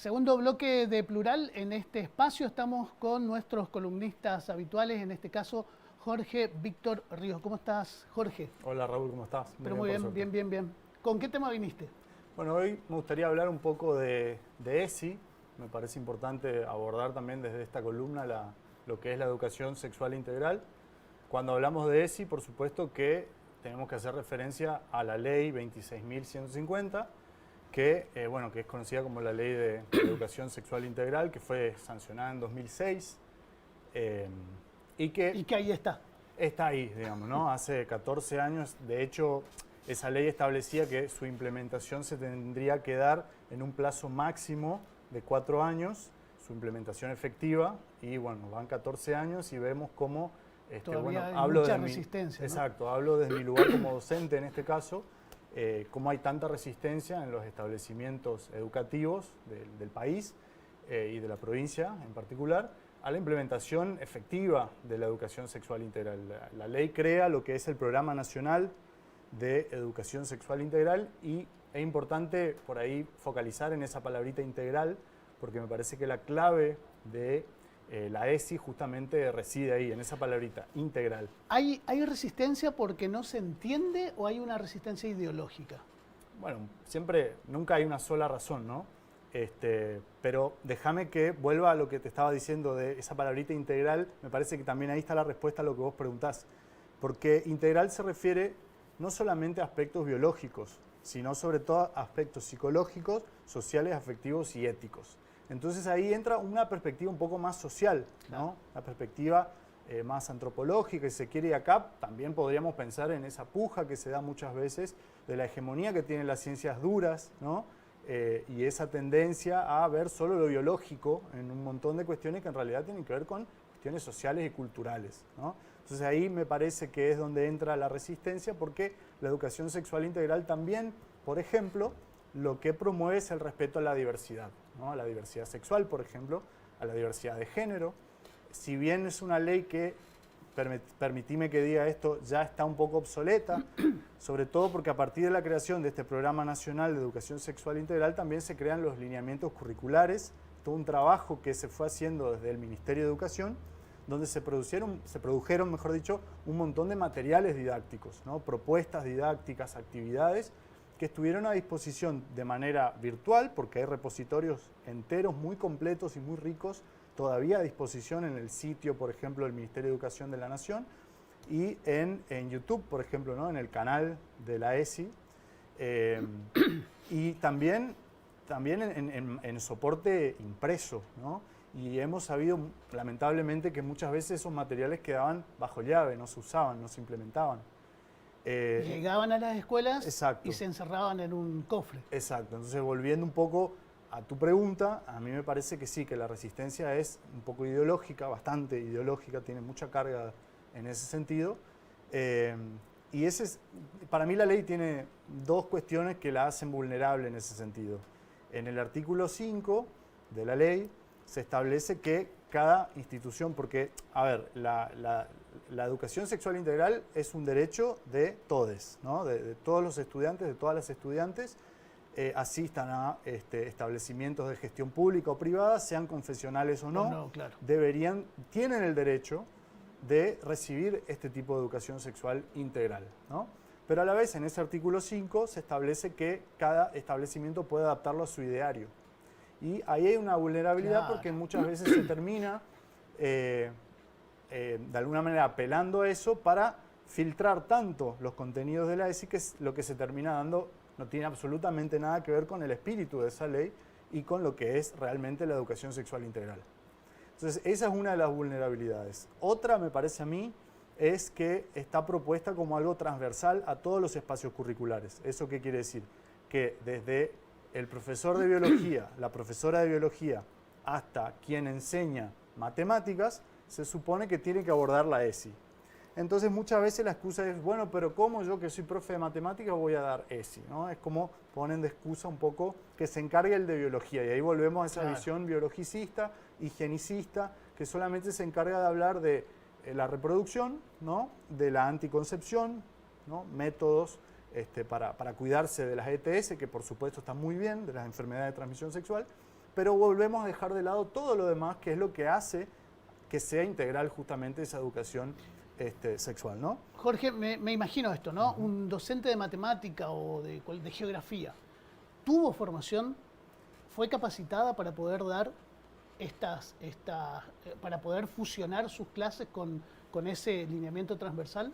Segundo bloque de Plural. En este espacio estamos con nuestros columnistas habituales, en este caso Jorge Víctor Ríos. ¿Cómo estás, Jorge? Hola Raúl, ¿cómo estás? Pero muy bien, bien. ¿Con qué tema viniste? Bueno, hoy me gustaría hablar un poco de ESI. Me parece importante abordar también desde esta columna lo que es la educación sexual integral. Cuando hablamos de ESI, por supuesto que tenemos que hacer referencia a la ley 26.150, que es conocida como la Ley de Educación Sexual Integral, que fue sancionada en 2006 y que ahí está. Está ahí, digamos, ¿no? Hace 14 años, de hecho, esa ley establecía que su implementación se tendría que dar en un plazo máximo de 4 años, su implementación efectiva, y bueno, van 14 años y vemos cómo... Todavía hay mucha resistencia, ¿no? Exacto, hablo desde mi lugar como docente en este caso, cómo hay tanta resistencia en los establecimientos educativos del país y de la provincia en particular, a la implementación efectiva de la educación sexual integral. La ley crea lo que es el Programa Nacional de Educación Sexual Integral y es importante por ahí focalizar en esa palabrita integral, porque me parece que la clave de la ESI justamente reside ahí, en esa palabrita, integral. ¿Hay resistencia porque no se entiende o hay una resistencia ideológica? Bueno, nunca hay una sola razón, ¿no? Pero déjame que vuelva a lo que te estaba diciendo de esa palabrita integral. Me parece que también ahí está la respuesta a lo que vos preguntás. Porque integral se refiere no solamente a aspectos biológicos, sino sobre todo a aspectos psicológicos, sociales, afectivos y éticos. Entonces ahí entra una perspectiva un poco más social, ¿no? Una perspectiva más antropológica, si se quiere, y acá también podríamos pensar en esa puja que se da muchas veces de la hegemonía que tienen las ciencias duras, ¿no? Y esa tendencia a ver solo lo biológico en un montón de cuestiones que en realidad tienen que ver con cuestiones sociales y culturales, ¿no? Entonces ahí me parece que es donde entra la resistencia, porque la educación sexual integral también, por ejemplo, lo que promueve es el respeto a la diversidad, ¿no? A la diversidad sexual, por ejemplo, a la diversidad de género. Si bien es una ley que, permitime que diga esto, ya está un poco obsoleta, sobre todo porque a partir de la creación de este Programa Nacional de Educación Sexual Integral también se crean los lineamientos curriculares, todo un trabajo que se fue haciendo desde el Ministerio de Educación, donde se produjeron, mejor dicho, un montón de materiales didácticos, ¿no? Propuestas didácticas, actividades que estuvieron a disposición de manera virtual, porque hay repositorios enteros muy completos y muy ricos todavía a disposición en el sitio, por ejemplo, del Ministerio de Educación de la Nación, y en YouTube, por ejemplo, ¿no? En el canal de la ESI, y también en soporte impreso, ¿no? Y hemos sabido, lamentablemente, que muchas veces esos materiales quedaban bajo llave, no se usaban, no se implementaban. Llegaban a las escuelas. Exacto. Y se encerraban en un cofre. Exacto. Entonces, volviendo un poco a tu pregunta, a mí me parece que sí, que la resistencia es un poco ideológica, bastante ideológica, tiene mucha carga en ese sentido. Y para mí la ley tiene dos cuestiones que la hacen vulnerable en ese sentido. En el artículo 5 de la ley se establece que cada institución, porque, a ver, la educación sexual integral es un derecho de todos, ¿no? De todos los estudiantes, de todas las estudiantes, asistan a establecimientos de gestión pública o privada, sean confesionales o no, claro. Tienen el derecho de recibir este tipo de educación sexual integral, ¿no? Pero a la vez, en ese artículo 5 se establece que cada establecimiento puede adaptarlo a su ideario. Y ahí hay una vulnerabilidad, claro, porque muchas veces se termina de alguna manera apelando a eso para filtrar tanto los contenidos de la ESI, que es lo que se termina dando no tiene absolutamente nada que ver con el espíritu de esa ley y con lo que es realmente la educación sexual integral. Entonces, esa es una de las vulnerabilidades. Otra, me parece a mí, es que está propuesta como algo transversal a todos los espacios curriculares. ¿Eso qué quiere decir? Que desde el profesor de biología, la profesora de biología, hasta quien enseña matemáticas, se supone que tiene que abordar la ESI. Entonces muchas veces la excusa es, bueno, pero ¿cómo yo que soy profe de matemáticas voy a dar ESI? ¿No? Es como ponen de excusa un poco que se encargue el de biología. Y ahí volvemos a esa visión biologicista, higienicista, que solamente se encarga de hablar de la reproducción, ¿no? De la anticoncepción, ¿no? Métodos para cuidarse de las ETS, que por supuesto están muy bien, de las enfermedades de transmisión sexual, pero volvemos a dejar de lado todo lo demás, que es lo que hace que sea integral justamente esa educación sexual, ¿no? Jorge, me imagino esto, ¿no? Un docente de matemática o de geografía, ¿tuvo formación? ¿Fue capacitada para poder dar para poder fusionar sus clases con ese lineamiento transversal?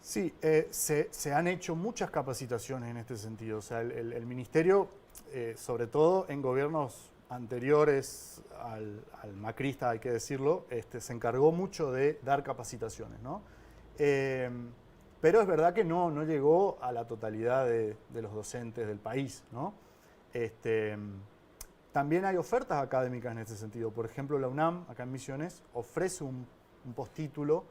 Sí, se han hecho muchas capacitaciones en este sentido. O sea, el ministerio, sobre todo en gobiernos anteriores al macrista, hay que decirlo, se encargó mucho de dar capacitaciones, ¿no? Pero es verdad que no llegó a la totalidad de los docentes del país, ¿no? También hay ofertas académicas en este sentido. Por ejemplo, la UNAM, acá en Misiones, ofrece un postítulo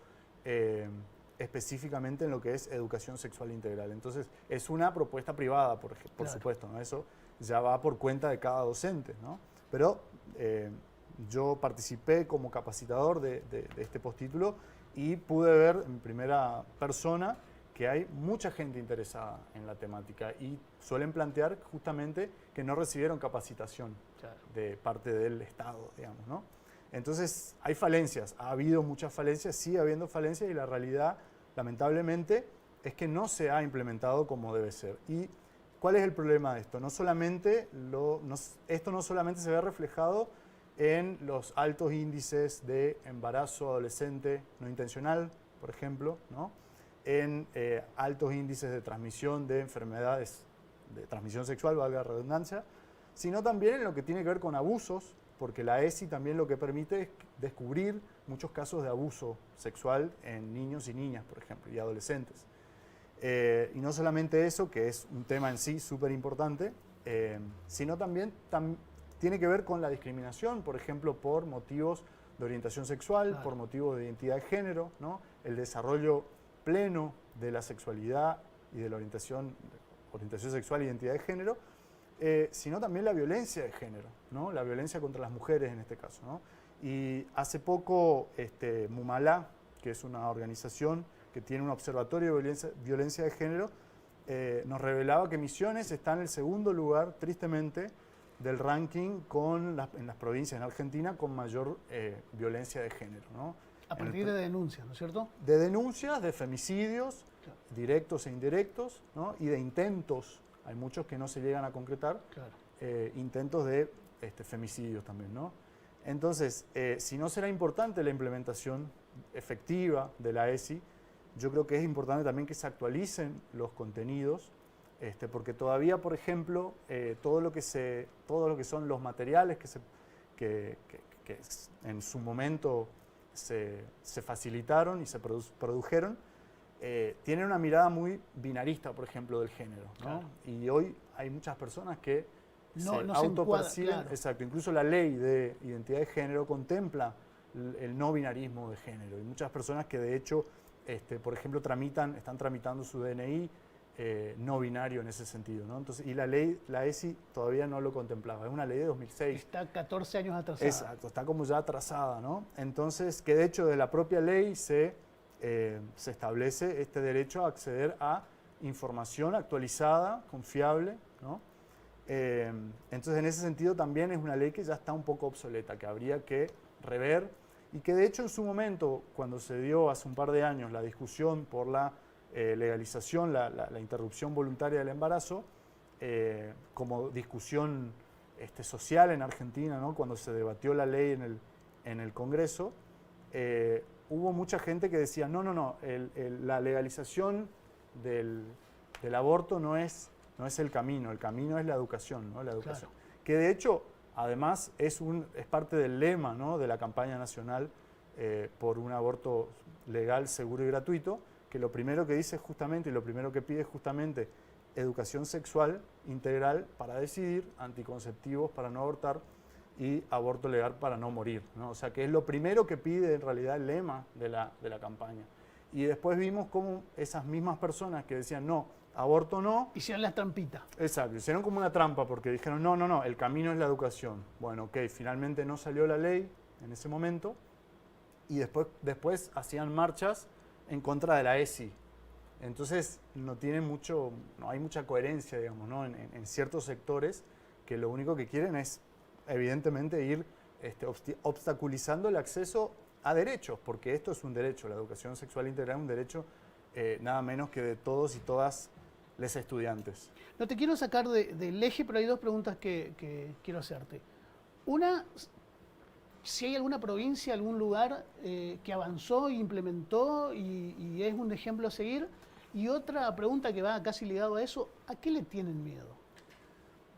específicamente en lo que es educación sexual integral. Entonces, es una propuesta privada, por claro, supuesto, ¿no? Eso ya va por cuenta de cada docente, ¿no? Pero yo participé como capacitador de este postítulo y pude ver en primera persona que hay mucha gente interesada en la temática y suelen plantear justamente que no recibieron capacitación claro, de parte del Estado, digamos, ¿no? Entonces, hay falencias, ha habido muchas falencias, sigue habiendo falencias y la realidad, lamentablemente, es que no se ha implementado como debe ser. ¿Y cuál es el problema de esto? Esto no solamente se ve reflejado en los altos índices de embarazo adolescente no intencional, por ejemplo, ¿no? En altos índices de transmisión de enfermedades de transmisión sexual, valga la redundancia, sino también en lo que tiene que ver con abusos, porque la ESI también lo que permite es descubrir muchos casos de abuso sexual en niños y niñas, por ejemplo, y adolescentes. Y no solamente eso, que es un tema en sí súper importante, sino también tiene que ver con la discriminación, por ejemplo, por motivos de orientación sexual, claro, por motivos de identidad de género, ¿no? El desarrollo pleno de la sexualidad y de la orientación sexual e identidad de género, sino también la violencia de género, ¿no? La violencia contra las mujeres en este caso, ¿no? Y hace poco Mumalá, que es una organización que tiene un observatorio de violencia de género, nos revelaba que Misiones está en el segundo lugar, tristemente, del ranking en las provincias en Argentina con mayor violencia de género, ¿no? A partir de denuncias, ¿no es cierto? De denuncias, de femicidios, claro, directos e indirectos, ¿no? Y de intentos, hay muchos que no se llegan a concretar, claro, intentos de femicidios también, ¿no? Entonces, si no será importante la implementación efectiva de la ESI, yo creo que es importante también que se actualicen los contenidos, porque todavía, por ejemplo, todo lo que son los materiales que en su momento se facilitaron y se produjeron, tienen una mirada muy binarista, por ejemplo, del género, ¿no? Claro. Y hoy hay muchas personas que se autoperciben, claro, exacto, incluso la ley de identidad de género contempla el no binarismo de género. Y muchas personas que de hecho, por ejemplo, están tramitando su DNI no binario en ese sentido, ¿no? Entonces, y la ESI todavía no lo contemplaba, es una ley de 2006. Está 14 años atrasada. Exacto, está como ya atrasada, ¿no? Entonces, que de hecho de la propia ley se establece este derecho a acceder a información actualizada, confiable, ¿no? Entonces, en ese sentido también es una ley que ya está un poco obsoleta, que habría que rever y que de hecho en su momento, cuando se dio hace un par de años la discusión por la legalización, la interrupción voluntaria del embarazo, como discusión social en Argentina, ¿no? Cuando se debatió la ley en el Congreso, hubo mucha gente que decía, no, la legalización del aborto no es el camino es la educación, ¿no? La educación. Claro. Que de hecho, además, es parte del lema, ¿no? De la campaña nacional por un aborto legal, seguro y gratuito, que lo primero que dice justamente y lo primero que pide es justamente educación sexual integral para decidir, anticonceptivos para no abortar y aborto legal para no morir, ¿no? O sea, que es lo primero que pide en realidad el lema de la campaña. Y después vimos cómo esas mismas personas que decían no, aborto no... Hicieron la trampita. Exacto, hicieron como una trampa porque dijeron no, el camino es la educación. Bueno, ok, finalmente no salió la ley en ese momento y después hacían marchas en contra de la ESI. Entonces no hay mucha coherencia, digamos, ¿no? En ciertos sectores que lo único que quieren es evidentemente ir obstaculizando el acceso a derechos, porque esto es un derecho, la educación sexual integral es un derecho nada menos que de todos y todas los estudiantes. No te quiero sacar del eje, pero hay dos preguntas que quiero hacerte. Una, si hay alguna provincia, algún lugar que avanzó, implementó y es un ejemplo a seguir. Y otra pregunta que va casi ligado a eso, ¿a qué le tienen miedo?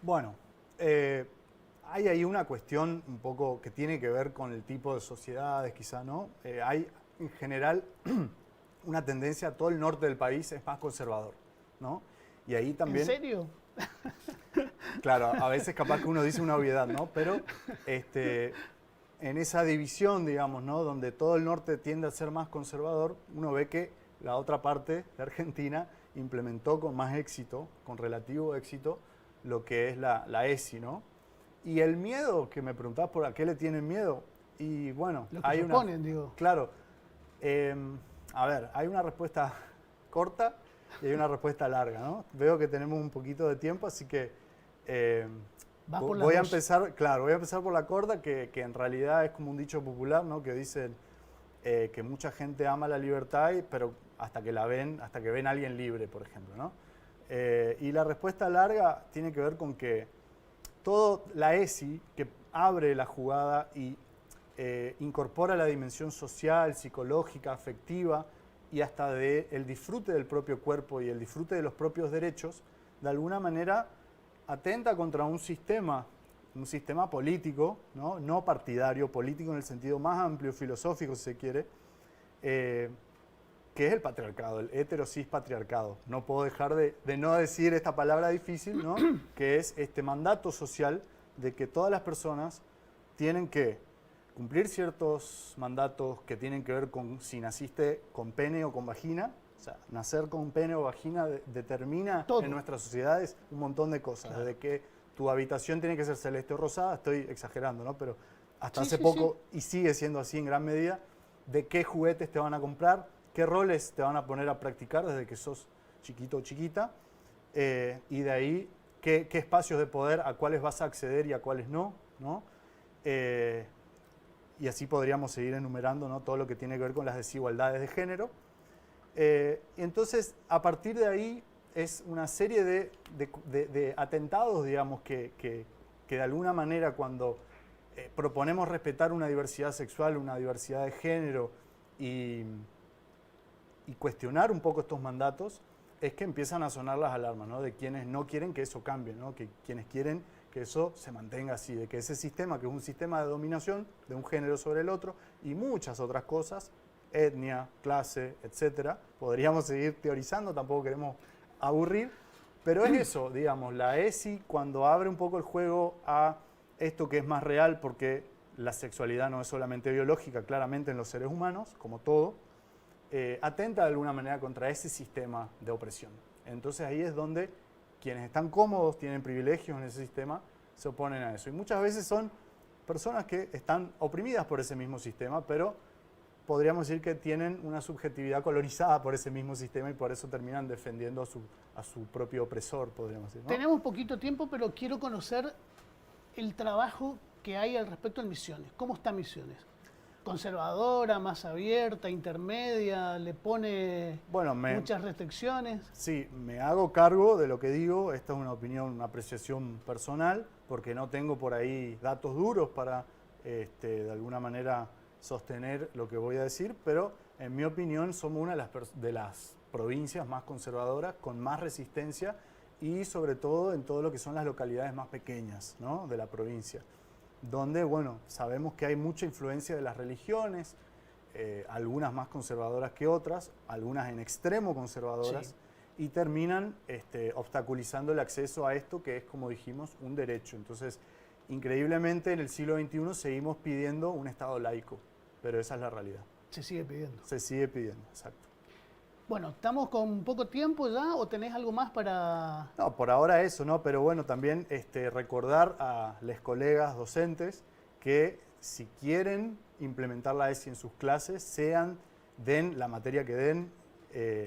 Bueno, hay ahí una cuestión un poco que tiene que ver con el tipo de sociedades, quizá, ¿no? Hay en general una tendencia, todo el norte del país es más conservador, ¿no? Y ahí también... ¿En serio? Claro, a veces capaz que uno dice una obviedad, ¿no? Pero en esa división, digamos, ¿no? Donde todo el norte tiende a ser más conservador, uno ve que la otra parte de Argentina implementó con más éxito, con relativo éxito, lo que es la ESI, ¿no? Y el miedo, que me preguntabas por a qué le tienen miedo, y bueno, Lo que hay proponen, digo. Claro, a ver, hay una respuesta corta y hay una respuesta larga, ¿no? Veo que tenemos un poquito de tiempo, así que voy a empezar, claro, voy a empezar por la corta, que en realidad es como un dicho popular, ¿no? Que dicen que mucha gente ama la libertad, pero hasta que ven a alguien libre, por ejemplo, ¿no? Y la respuesta larga tiene que ver con que todo la ESI, que abre la jugada y incorpora la dimensión social, psicológica, afectiva y hasta el disfrute del propio cuerpo y el disfrute de los propios derechos, de alguna manera atenta contra un sistema político, no partidario, político en el sentido más amplio, filosófico si se quiere, que es el patriarcado, el heterosis patriarcado. No puedo dejar de no decir esta palabra difícil, ¿no? Que es este mandato social de que todas las personas tienen que cumplir ciertos mandatos que tienen que ver con si naciste con pene o con vagina. O sea, nacer con pene o vagina determina todo en nuestras sociedades un montón de cosas. Claro. Desde que tu habitación tiene que ser celeste o rosada, estoy exagerando, ¿no? Pero hasta hace poco, y sigue siendo así en gran medida, de qué juguetes te van a comprar, qué roles te van a poner a practicar desde que sos chiquito o chiquita, y de ahí qué espacios de poder a cuáles vas a acceder y a cuáles no, ¿no? Y así podríamos seguir enumerando, ¿no? Todo lo que tiene que ver con las desigualdades de género. Y entonces, a partir de ahí, es una serie de atentados, digamos, que de alguna manera cuando proponemos respetar una diversidad sexual, una diversidad de género y cuestionar un poco estos mandatos, es que empiezan a sonar las alarmas, ¿no? De quienes no quieren que eso cambie, ¿no? Que quienes quieren que eso se mantenga así, de que ese sistema, que es un sistema de dominación de un género sobre el otro y muchas otras cosas, etnia, clase, etcétera, podríamos seguir teorizando, tampoco queremos aburrir, pero es eso, digamos, la ESI cuando abre un poco el juego a esto que es más real, porque la sexualidad no es solamente biológica, claramente en los seres humanos, como todo, atenta de alguna manera contra ese sistema de opresión. Entonces ahí es donde quienes están cómodos, tienen privilegios en ese sistema, se oponen a eso. Y muchas veces son personas que están oprimidas por ese mismo sistema, pero podríamos decir que tienen una subjetividad colonizada por ese mismo sistema y por eso terminan defendiendo a su propio opresor, podríamos decir, ¿no? Tenemos poquito tiempo, pero quiero conocer el trabajo que hay al respecto en Misiones. ¿Cómo está Misiones? ¿Conservadora, más abierta, intermedia? ¿Le pone muchas restricciones? Sí, me hago cargo de lo que digo. Esta es una opinión, una apreciación personal, porque no tengo por ahí datos duros para, de alguna manera, sostener lo que voy a decir, pero en mi opinión somos una de las provincias más conservadoras, con más resistencia y sobre todo en todo lo que son las localidades más pequeñas, ¿no? De la provincia, donde, bueno, sabemos que hay mucha influencia de las religiones, algunas más conservadoras que otras, algunas en extremo conservadoras, sí, y terminan obstaculizando el acceso a esto que es, como dijimos, un derecho. Entonces, increíblemente, en el siglo XXI seguimos pidiendo un Estado laico, pero esa es la realidad. Se sigue pidiendo. Se sigue pidiendo, exacto. Bueno, ¿estamos con poco tiempo ya o tenés algo más para...? No, por ahora eso, ¿no? Pero bueno, también recordar a los colegas docentes que si quieren implementar la ESI en sus clases, den la materia que den,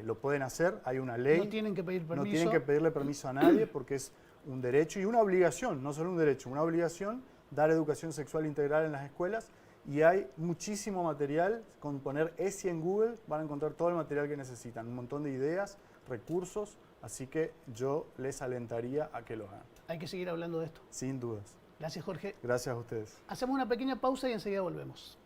lo pueden hacer, hay una ley. No tienen que pedir permiso. No tienen que pedirle permiso a nadie porque es un derecho y una obligación, no solo un derecho, una obligación dar educación sexual integral en las escuelas y hay muchísimo material. Con poner ESI en Google van a encontrar todo el material que necesitan, un montón de ideas, recursos, así que yo les alentaría a que lo hagan. Hay que seguir hablando de esto. Sin dudas. Gracias, Jorge. Gracias a ustedes. Hacemos una pequeña pausa y enseguida volvemos.